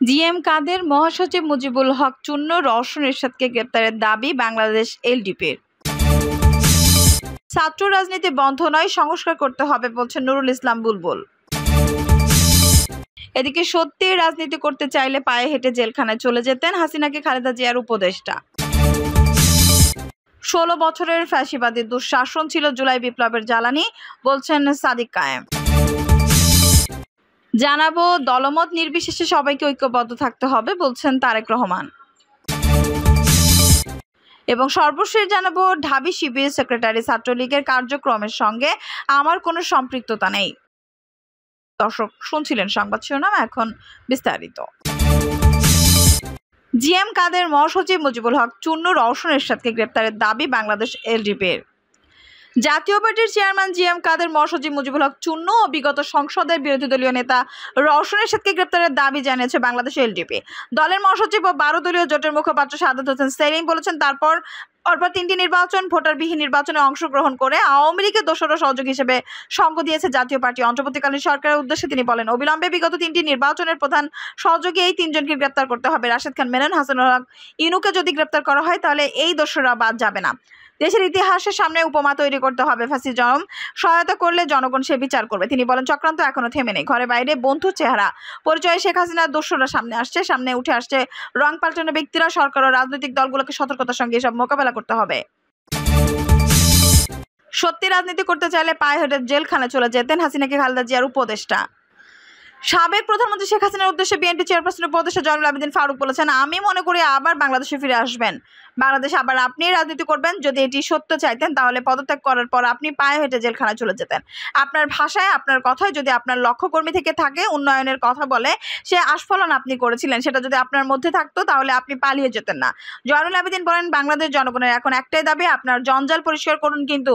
GM কাদের, মহাসচিব মুজিবুল হক চূন্য, রওশন এরশাদকে গ্রেপ্তারের দাবি বাংলাদেশ এলডিপির। ছাত্র রাজনীতি বন্ধ নয়, সংস্কার করতে হবে বলছেন নুরুল ইসলাম বুলবুল। এদিকে সত্যি রাজনীতি করতে চাইলে পায়ে হেঁটে জেলখানায় চলে যেতেন হাসিনাকে খালেদা জিয়ার উপদেষ্টা। 16 বছরের ফ্যাসিবাদী দুঃশাসন ছিল জুলাই বিপ্লবের জ্বালানি বলছেন সাদিক কায়েম। জানাবো দলমত নির্বিশেষে সবাইকে ঐক্যবদ্ধ থাকতে হবে বলছেন তারেক রহমান। এবং সর্বশেষ জানাবো ঢাবি শিবির সেক্রেটারি ছাত্রলীগের কার্যক্রমের সঙ্গে আমার কোনো সম্পৃক্ততা নেই। দর্শক শুনছিলেন সংবাদ শিরোনাম, এখন বিস্তারিত। জিএম কাদের, মহাসচিব মুজিবুল হক চূন্য, রওশন এরশাদকে গ্রেপ্তারের দাবি বাংলাদেশ এলডিপির। জাতীয় পার্টির চেয়ারম্যান জিএম কাদের, মহাসচিব মুজিবুল হক চূন্য ও বিগত সংসদের বিরোধী দলীয় নেতা রওশন এরশাদকে গ্রেপ্তারের দাবি জানিয়েছে বাংলাদেশ এলডিপি। দলের মহাসচিব ও 12 দলীয় জোটের মুখপাত্র সাদাত হোসেন সেলিম বলেছেন, পরপর 3টি নির্বাচন ভোটারবিহীন নির্বাচনে অংশগ্রহণ করে আওয়ামী লীগের দোসর সহযোগী হিসেবে সঙ্গ দিয়েছে জাতীয় পার্টি। অন্তর্বর্তীকালীন সরকারের উদ্দেশ্যে তিনি বলেন, অবিলম্বে বিগত 3টি নির্বাচনের প্রধান সহযোগী এই 3 জনকে গ্রেপ্তার করতে হবে। রাশেদ খান মেনন, হাসানুল হক ইনুকে যদি গ্রেপ্তার করা হয় তাহলে এই দোসররা বাদ যাবে না। দেশের ইতিহাসের সামনে উপমা তৈরি করতে হবে, ফাঁসির সহায়তা করলে জনগণ সে বিচার করবে। তিনি বলেন, চক্রান্ত এখনো থেমে নেই। ঘরে বাইরে বন্ধুর চেহারা পরিচয়ে শেখ হাসিনার দোসররা সামনে উঠে আসছে। রং পাল্টানো ব্যক্তিরা, সরকার ও রাজনৈতিক দলগুলোকে সতর্কতার সঙ্গে এসব মোকাবেলা করতে হবে। সত্যি রাজনীতি করতে চাইলে পায়ে হেঁটে জেলখানায় চলে যেতেন হাসিনাকে খালেদা জিয়ার উপদেষ্টা। সাবেক প্রধানমন্ত্রী শেখ হাসিনার উদ্দেশ্যে বিএনপি চেয়ারপারসনের উপদেষ্টা জয়নুল আবেদিন ফারুক বলেছেন, আমি মনে করি আবার বাংলাদেশে ফিরে আসবেন। বাংলাদেশে আবার আপনি রাজনীতি করবেন। যদি এটি সত্য চাইতেন তাহলে পদত্যাগ করার পর আপনি পায়ে হেঁটে জেলখানায় চলে যেতেন। আপনার ভাষায়, আপনার কথায় যদি আপনার লক্ষ্যকর্মী থেকে থাকে, উন্নয়নের কথা বলে, সে আস্ফলন আপনি করেছিলেন, সেটা যদি আপনার মধ্যে থাকতো তাহলে আপনি পালিয়ে যেতেন না। জয়নুল আবেদিন বলেন, বাংলাদেশ জনগণের এখন একটাই দাবি, আপনার জঞ্জাল পরিষ্কার করুন, কিন্তু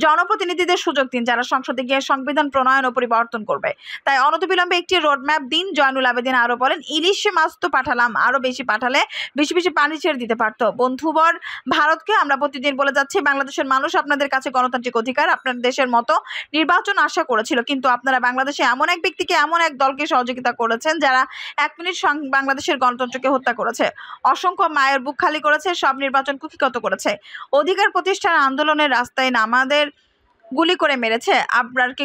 জনপ্রতিনিধিদের সুযোগ দিন যারা সংসদে গিয়ে সংবিধান প্রণয়ন ও পরিবর্তন করবে। তাই অনতিবিলম্বে একটি রোডম্যাপ দিন। জয়নুল আবেদিন আরো বলেন, ইলিশ মাছ তো পাঠালাম, আরো বেশি পাঠালে বেশি বেশি পানি ছেড়ে দিতে পারতো। বন্ধুবর ভারতকে আমরা প্রতিদিন বলে যাচ্ছি, বাংলাদেশের মানুষ আপনাদের কাছে গণতান্ত্রিক অধিকার, আপনার দেশের মতো নির্বাচন আশা করেছিল, কিন্তু আপনারা বাংলাদেশে এমন এক ব্যক্তিকে, এমন এক দলকে সহযোগিতা করেছেন যারা 1 মিনিট বাংলাদেশের গণতন্ত্রকে হত্যা করেছে, অসংখ্য মায়ের বুক খালি করেছে, সব নির্বাচন কুক্ষিগত করেছে, অধিকার প্রতিষ্ঠান আন্দোলনের রাস্তায় নামাদের গুলি করে মেরেছে, আবরারকে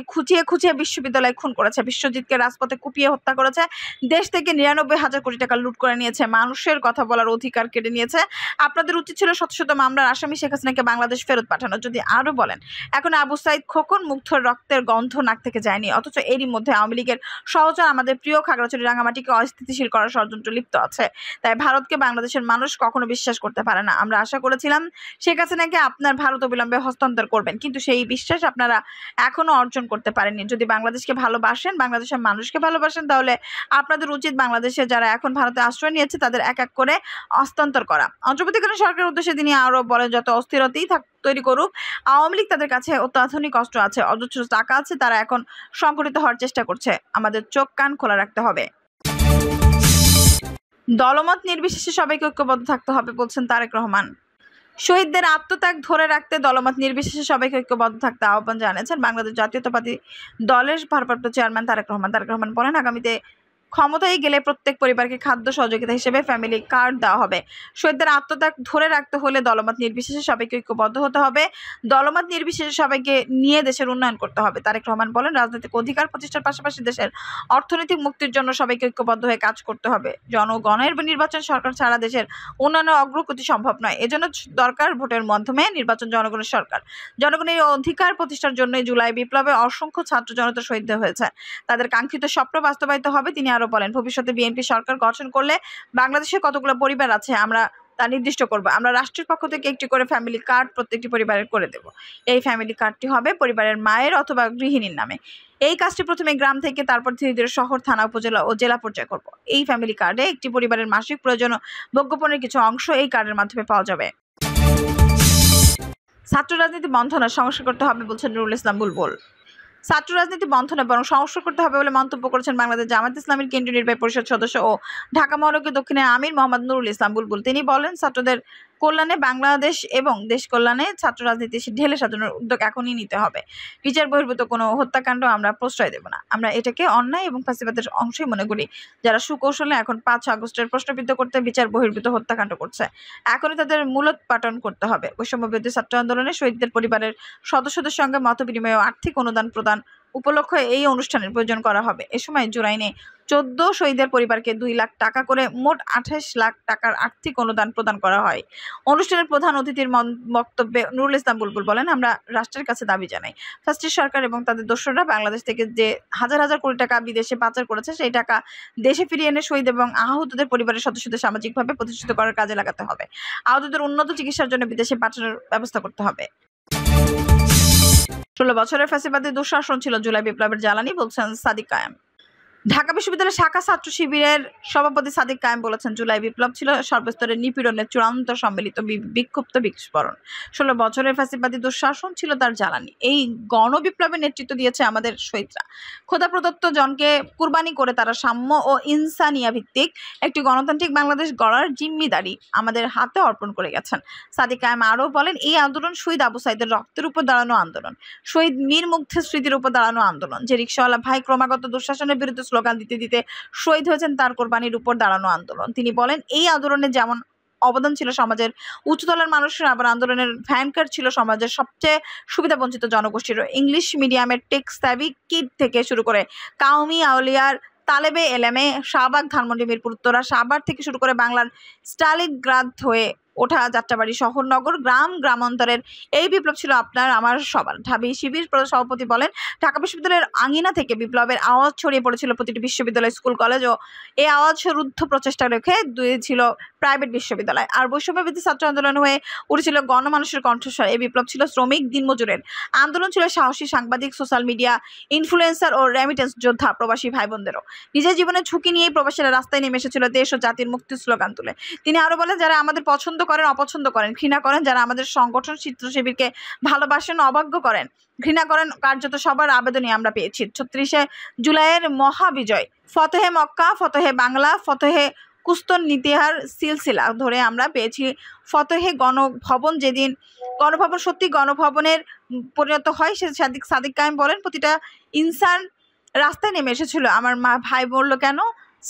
খুঁচিয়ে বিশ্ববিদ্যালয়ে খুন করেছে, বিশ্বজিৎকে রাজপথে কুপিয়ে হত্যা করেছে, দেশ থেকে 99,000 কোটি টাকা লুট করে নিয়েছে, মানুষের কথা বলার অধিকার কেড়ে নিয়েছে। আপনাদের উচিত ছিল শত শত মামলার আসামি শেখ হাসিনাকে বাংলাদেশ ফেরত পাঠানো। যদি আরো বলেন, এখন আবু সাইদ খোকন মুগ্ধর রক্তের গন্ধ নাক থেকে যায়নি, অথচ এরই মধ্যে আওয়ামী লীগের সহচর আমাদের প্রিয় খাগড়াছড়ি রাঙামাটিকে অস্থিতিশীল করার ষড়যন্ত্র লিপ্ত আছে। তাই ভারতকে বাংলাদেশের মানুষ কখনো বিশ্বাস করতে পারে না। আমরা আশা করেছিলাম শেখ হাসিনাকে আপনার ভারত অবিলম্বে হস্তান্তর করবেন, কিন্তু সেই বিশ্বাস আপনারা এখনো অর্জন করতে পারেননি। যদি বাংলাদেশকে ভালোবাসেন, বাংলাদেশের মানুষকে ভালোবাসেন, তাহলে আপনাদের উচিত বাংলাদেশে যারা এখন ভারতে আশ্রয় নিয়েছে তাদের এক এক করে হস্তান্তর করা। অন্তর্বর্তীকালীন সরকারের উদ্দেশ্যে তিনি আরো বলেন, যত অস্থিরতাই তৈরি করুক, আওয়ামী লীগ তাদের কাছে অত্যাধুনিক অস্ত্র আছে, অজস্র টাকা আছে, তারা এখন সংগঠিত হওয়ার চেষ্টা করছে। আমাদের চোখ কান খোলা রাখতে হবে। দলমত নির্বিশেষে সবাইকে ঐক্যবদ্ধ থাকতে হবে বলছেন তারেক রহমান। শহীদদের আত্মত্যাগ ধরে রাখতে দলমত নির্বিশেষে সবাইকে ঐক্যবদ্ধ থাকতে আহ্বান জানিয়েছেন বাংলাদেশ জাতীয়তাবাদী দলের ভারপ্রাপ্ত চেয়ারম্যান তারেক রহমান। তারেক রহমান বলেন, আগামীতে ক্ষমতায় গেলে প্রত্যেক পরিবারকে খাদ্য সহযোগিতা হিসেবে ফ্যামিলি কার্ড দেওয়া হবে। শহীদদের আত্মত্যাগ ধরে রাখতে হলে দলমত নির্বিশেষে সবাইকে ঐক্যবদ্ধ হতে হবে। দলমত নির্বিশেষে সবাইকে নিয়ে দেশের উন্নয়ন করতে হবে। তারেক রহমান বলেন, রাজনৈতিক অধিকার প্রতিষ্ঠার পাশাপাশি দেশের অর্থনৈতিক মুক্তির জন্য সবাইকে ঐক্যবদ্ধ হয়ে কাজ করতে হবে। জনগণের নির্বাচন সরকার ছাড়া দেশের উন্নয়নের অগ্রগতি সম্ভব নয়। এজন্য দরকার ভোটের মাধ্যমে নির্বাচন, জনগণের সরকার। জনগণের অধিকার প্রতিষ্ঠার জন্যই জুলাই বিপ্লবে অসংখ্য ছাত্র জনতা শহীদ হয়েছে। তাদের কাঙ্ক্ষিত স্বপ্ন বাস্তবায়িত হবে। তিনি আরো বলেন, ভবিষ্যতে বিএনপি সরকার গঠন করলে বাংলাদেশে কতগুলো পরিবার আছে আমরা তা নির্দিষ্ট করব। আমরা রাষ্ট্রের পক্ষ থেকে একটি করে ফ্যামিলি কার্ড প্রত্যেকটি পরিবারের করে দেব। এই ফ্যামিলি কার্ডটি হবে পরিবারের মায়ের অথবা গৃহিণীর নামে। এই কাজটি প্রথমে গ্রাম থেকে, তারপর ধীরে ধীরে শহর, থানা, উপজেলা ও জেলা পর্যায়ে করব। এই ফ্যামিলি কার্ডে একটি পরিবারের মাসিক প্রয়োজন ও ভোগ্যপণ্যের কিছু অংশ এই কার্ডের মাধ্যমে পাওয়া যাবে। ছাত্র রাজনীতি বন্ধ নয়, সংস্কার করতে হবে বলছেন নুরুল ইসলাম বুলবুল। ছাত্র রাজনীতি বন্ধ নয়, বরং সংস্কার করতে হবে বলে মন্তব্য করেছেন বাংলাদেশ জামায়াত ইসলামীর কেন্দ্রীয় নির্বাহী পরিষদ সদস্য ও ঢাকা মহানগর দক্ষিণের আমির মোহাম্মদ নুরুল ইসলাম বুলবুল। তিনি বলেন, ছাত্রদের কল্যাণে বাংলাদেশ এবং দেশ কল্যাণে ছাত্র রাজনীতি ঢেলে সাজানোর উদ্যোগ এখনই নিতে হবে। বিচার বহির্ভূত কোনো হত্যাকাণ্ড আমরা প্রশ্রয় দেব না। আমরা এটাকে অন্যায় এবং ফ্যাসিবাদের অংশই মনে করি। যারা সুকৌশলে এখন ৫ আগস্টের প্রশ্নবিদ্ধ করতে বিচার বহির্ভূত হত্যাকাণ্ড করছে, এখনই তাদের মূলোৎপাটন করতে হবে। বৈষম্যবিরোধী ছাত্র আন্দোলনে শহীদদের পরিবারের সদস্যদের সঙ্গে মতবিনিময় ও আর্থিক অনুদান প্রদান উপলক্ষে এই অনুষ্ঠানের প্রয়োজন করা হবে। এ সময় জুরাইনে 14 শহীদের পরিবারকে 2 লাখ টাকা করে মোট 28 লাখ টাকার আর্থিক অনুদান প্রদান করা হয়। অনুষ্ঠানের প্রধান অতিথির বক্তব্যে নুরুল ইসলাম বুলবুল বলেন, আমরা রাষ্ট্রের কাছে দাবি জানাই, ফ্যাসিস্ট সরকার এবং তাদের দোসররা বাংলাদেশ থেকে যে হাজার হাজার কোটি টাকা বিদেশে পাচার করেছে, সেই টাকা দেশে ফিরিয়ে এনে শহীদ এবং আহতদের পরিবারের সদস্যদের সামাজিকভাবে প্রতিষ্ঠিত করার কাজে লাগাতে হবে। আহতদের উন্নত চিকিৎসার জন্য বিদেশে পাঠানোর ব্যবস্থা করতে হবে। 16 বছরের ফ্যাসিবাদী দুঃশাসন ছিল জুলাই বিপ্লবের জ্বালানি, বলছেন সাদিক কায়েম। ঢাকা বিশ্ববিদ্যালয়ের শাখা ছাত্র শিবিরের সভাপতি সাদিক কায়েম বলেছেন, জুলাই বিপ্লব ছিল সর্বস্তরের নিপীড়নের চূড়ান্ত সম্মিলিত বিক্ষুব্ধ বিস্ফোরণ। 16 বছরের ফ্যাসিবাদী দুঃশাসন ছিল তার জ্বালানি। এই গণবিপ্লবের নেতৃত্ব দিয়েছে আমাদের শহীদরা। খোদা প্রদত্ত জনকে কুরবানি করে তারা সাম্য ও ইনসানিয়া ভিত্তিক একটি গণতান্ত্রিক বাংলাদেশ গড়ার জিম্মিদারি আমাদের হাতে অর্পণ করে গেছেন। সাদিক কায়েম আরও বলেন, এই আন্দোলন শহীদ আবু সাইদের রক্তের উপর দাঁড়ানো আন্দোলন, শহীদ মীর মুগ্ধের স্মৃতির উপর দাঁড়ানো আন্দোলন। যে রিকশাওয়ালা ভাই ক্রমাগত দুঃশাসনের বিরুদ্ধে স্লোগান দিতে দিতে শহীদ হয়েছেন, তার কোরবানির উপর দাঁড়ানো আন্দোলন। তিনি বলেন, এই আন্দোলনে যেমন অবদান ছিল সমাজের উচ্চতলার মানুষের, আবার আন্দোলনের ভ্যানকার ছিল সমাজের সবচেয়ে সুবিধাবঞ্চিত জনগোষ্ঠীর। ইংলিশ মিডিয়ামের টেক স্যাভি কিড থেকে শুরু করে কাউমি আউলিয়ার তালেবে এলেমে, শাহবাগ, ধানমন্ডি, মিরপুর উত্তরা, সাভার থেকে শুরু করে বাংলার স্টালিনগ্রাদ হয়ে ওঠা যাত্রাবাড়ি, শহর, নগর, গ্রামান্তরের এই বিপ্লব ছিল আপনার আমার সবার। ঢাবি শিবির সভাপতি বলেন, ঢাকা বিশ্ববিদ্যালয়ের আঙিনা থেকে বিপ্লবের আওয়াজ ছড়িয়ে পড়েছিল প্রতিটি বিশ্ববিদ্যালয়, স্কুল, কলেজ ও এই আওয়াজ রুদ্ধ প্রচেষ্টা রেখে ছিল প্রাইভেট বিশ্ববিদ্যালয়। আর বৈষম্যবিরোধী ছাত্র আন্দোলন হয়ে উঠেছিল গণমানুষের কণ্ঠস্বর। এই বিপ্লব ছিল শ্রমিক দিনমজুরের আন্দোলন, ছিল সাহসী সাংবাদিক, সোশ্যাল মিডিয়া ইনফ্লুয়েন্সার ও রেমিটেন্স যোদ্ধা প্রবাসী ভাই বোনদেরও। নিজের জীবনের ঝুঁকি নিয়েই প্রবাসীরা রাস্তায় নেমে এসেছিল দেশ ও জাতির মুক্তির স্লোগান তুলে। তিনি আরো বলেন, যারা আমাদের পছন্দ করেন, অপছন্দ করেন, ঘৃণা করেন, যারা আমাদের সংগঠন চিত্র শিবিরকে ভালোবাসেন, অবাধ্য করেন, ঘৃণা করেন, কার্যত সবার আবেদনই আমরা পেয়েছি। 36 জুলাইয়ের মহাবিজয়, ফতেহে মক্কা, ফতেহে বাংলা, ফতেহে কুস্তন নিতিহার সিলসিলা ধরে আমরা পেয়েছি ফতেহে গণভবন। যেদিন গণভবন সত্যি গণভবনের পরিণত হয়, সে সাদিক কায়েম বলেন, প্রতিটা ইনসান রাস্তায় নেমে এসেছিল। আমার ভাই বলল কেন,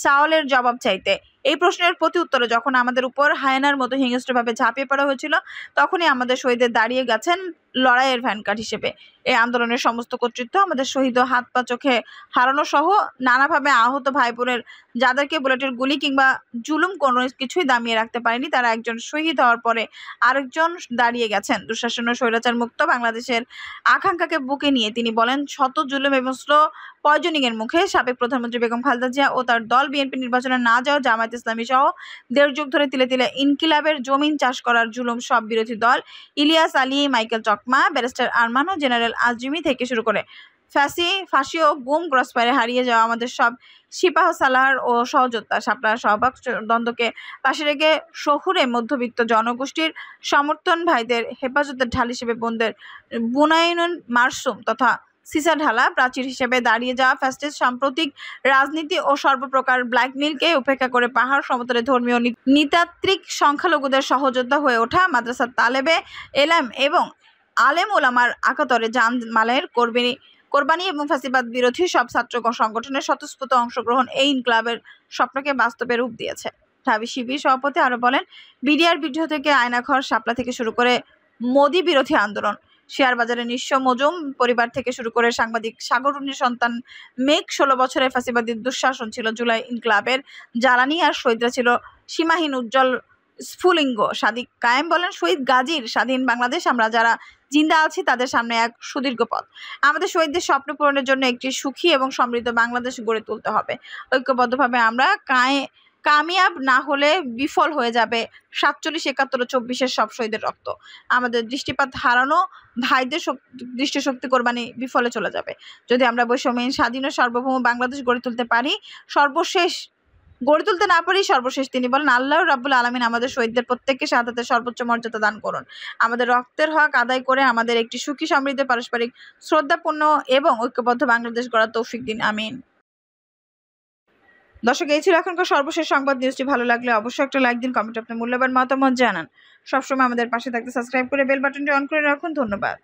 চাওয়ালের জবাব চাইতে। এই প্রশ্নের প্রতি উত্তরে যখন আমাদের উপর হায়নার মতো হিংস্রভাবে ঝাঁপিয়ে পড়া হয়েছিল, তখনই আমাদের শহীদের দাঁড়িয়ে গেছেন লড়াইয়ের ভ্যানকাট হিসেবে। এই আন্দোলনের সমস্ত কর্তৃত্ব আমাদের শহীদ ও হাত পা চোখে হারানো সহ নানাভাবে আহত ভাই বোনের, যাদেরকে বুলেটের গুলি কিংবা জুলুম কোনো কিছুই দামিয়ে রাখতে পারেনি, তারা একজন শহীদ হওয়ার পরে আরেকজন দাঁড়িয়ে গেছেন দুঃশাসন ও স্বৈরাচার মুক্ত বাংলাদেশের আকাঙ্ক্ষাকে বুকে নিয়ে। তিনি বলেন, শত জুলুম এবং স্লো পয়জনিং এর মুখে সাবেক প্রধানমন্ত্রী বেগম খালেদা জিয়া ও তার দল বিএনপি নির্বাচনে না যাওয়া, জামায়াত ইসলামী সহ 1.5 যুগ ধরে তিলে তিলে ইনকিলাবের জমিন চাষ করার জুলুম সব বিরোধী দল ইলিয়াস আলী, মাইকেল চকমা, ব্যারিস্টার আরমান ও জেনারেল আজমি থেকে শুরু করে ফাঁসি ও গুম ক্রসফায়ারে হারিয়ে যাওয়া আমাদের সব সিপাহ সালার ও সহযোদ্ধা শাপলা সহবাগ দ্বন্দ্বকে পাশে রেখে শহুরে মধ্যবিত্ত জনগোষ্ঠীর সমর্থন ভাইদের হেফাজতের ঢাল হিসেবে বোনদের বুনায়ন মারসুম তথা সিসা ঢালা প্রাচীর হিসেবে দাঁড়িয়ে যাওয়া ফ্যাসিস্ট সাম্প্রতিক রাজনীতি ও সর্বপ্রকার ব্ল্যাকমেইলকে উপেক্ষা করে পাহাড় সমতলে ধর্মীয় নৃতাত্ত্বিক সংখ্যালঘুদের সহযোদ্ধা হয়ে ওঠা মাদ্রাসা তালেবে এলাম এবং আলেম ওলামার আকাতরে জান মালের কোরবানি এবং ফ্যাসিবাদ বিরোধী সব ছাত্র সংগঠনের স্বতঃস্ফূর্ত অংশগ্রহণ এই ইনকলাবের স্বপ্নকে বাস্তবে রূপ দিয়েছে। ঢাবি শিবির সভাপতি আরো বলেন, বিডিআর বিদ্রোহ থেকে আয়নাঘর, শাপলা থেকে শুরু করে মোদি বিরোধী আন্দোলন, শেয়ার বাজারে নিঃস্ব মজুম পরিবার থেকে শুরু করে সাংবাদিক সাগরুণীর সন্তান মেঘ, 16 বছরের ফ্যাসিবাদী দুঃশাসন ছিল জুলাই ইনকলাবের জ্বালানি, আর শহীদরা ছিল সীমাহীন উজ্জ্বল স্ফুলিঙ্গ। সাদিক কায়েম বলেন, শহীদ গাজীর স্বাধীন বাংলাদেশ, আমরা যারা জিন্দা আছি তাদের সামনে এক সুদীর্ঘ পথ। আমাদের শহীদদের স্বপ্ন পূরণের জন্য একটি সুখী এবং সমৃদ্ধ বাংলাদেশ গড়ে তুলতে হবে। ঐক্যবদ্ধভাবে আমরা কামিয়াব না হলে বিফল হয়ে যাবে 47, 71 ও 24-এর সব শহীদের রক্ত। আমাদের দৃষ্টিপাত হারানো ভাইদের দৃষ্টিশক্তি কোরবানি বিফলে চলে যাবে। যদি আমরা বৈষম্যহীন, স্বাধীন ও সার্বভৌম বাংলাদেশ গড়ে তুলতে না পারি সর্বশেষ তিনি বলেন, আল্লাহ রাব্বুল আলামিন আমাদের শহীদদের প্রত্যেককে শাহাদাতের সর্বোচ্চ মর্যাদা দান করুন। আমাদের রক্তের হক আদায় করে আমাদের একটি সুখী, সমৃদ্ধ, পারস্পরিক শ্রদ্ধাপূর্ণ এবং ঐক্যবদ্ধ বাংলাদেশ গড়ার তৌফিক দিন, আমিন। দর্শক, এই ছিল এখনকার সর্বশেষ সংবাদ। নিউজটি ভালো লাগলে অবশ্যই একটা লাইক দিন, কমেন্টে আপনার মূল্যবান মতামত জানান। সবসময় আমাদের পাশে থাকতে সাবস্ক্রাইব করে বেল বাটনটি অন করে রাখুন। ধন্যবাদ।